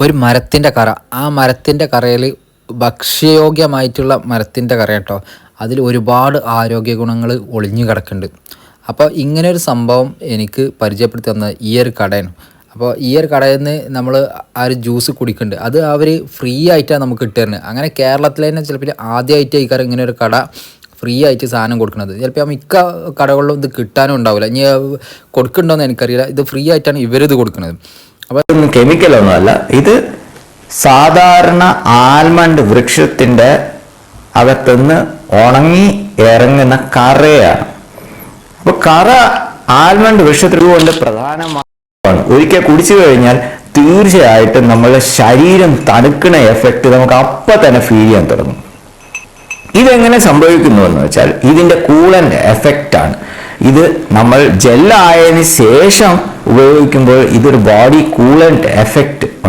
ഒരു മരത്തിൻ്റെ കറ, ആ മരത്തിൻ്റെ കറയിൽ ഭക്ഷ്യയോഗ്യമായിട്ടുള്ള മരത്തിൻ്റെ കറ കേട്ടോ, അതിൽ ഒരുപാട് ആരോഗ്യ ഗുണങ്ങൾ ഒളിഞ്ഞു കിടക്കുന്നുണ്ട്. അപ്പോൾ ഇങ്ങനെ ഒരു സംഭവം എനിക്ക് പരിചയപ്പെടുത്തി തന്നത് ഈ ഒരു കടയാണ്. അപ്പോൾ ഈ ഒരു കടയിൽ നിന്ന് നമ്മൾ ആ ഒരു ജ്യൂസ് കുടിക്കുന്നുണ്ട്, അത് അവർ ഫ്രീ ആയിട്ടാണ് നമുക്ക് കിട്ടുന്നത്. അങ്ങനെ കേരളത്തിൽ തന്നെ ചിലപ്പോൾ ആദ്യമായിട്ട് ഈ കട ഇങ്ങനെ ഒരു കട ഫ്രീ ആയിട്ട് സാധനം കൊടുക്കുന്നത്. ചിലപ്പോൾ മിക്ക കടകളിലും ഇത് കിട്ടാനും ഉണ്ടാവില്ല, ഇനി കൊടുക്കുന്നുണ്ടോയെന്ന് എനിക്കറിയില്ല. ഇത് ഫ്രീ ആയിട്ടാണ് ഇവരിത് കൊടുക്കുന്നത്. അപ്പോൾ കെമിക്കലൊന്നുമല്ല, ഇത് സാധാരണ ആൽമണ്ട് വൃക്ഷത്തിൻ്റെ അകത്തുനിന്ന് ഉണങ്ങി ഇറങ്ങുന്ന കറയാണ്. അപ്പോൾ കറ ആൽമണ്ട് വൃക്ഷത്തിൽ കൊണ്ട് പ്രധാനമാണ്. ഒരിക്കൽ കുടിച്ചു കഴിഞ്ഞാൽ തീർച്ചയായിട്ടും നമ്മളുടെ ശരീരം തണുക്കുന്ന എഫക്റ്റ് നമുക്ക് അപ്പം തന്നെ ഫീൽ ചെയ്യാൻ തുടങ്ങും. ഇതെങ്ങനെ സംഭവിക്കുന്നു എന്ന് വെച്ചാൽ ഇതിൻ്റെ കൂളൻ്റ് എഫക്റ്റാണ്. ഇത് നമ്മൾ ജെല്ലായതിന് ശേഷം ഉപയോഗിക്കുമ്പോൾ ഇതൊരു ബോഡി കൂളൻ്റ് എഫക്റ്റ്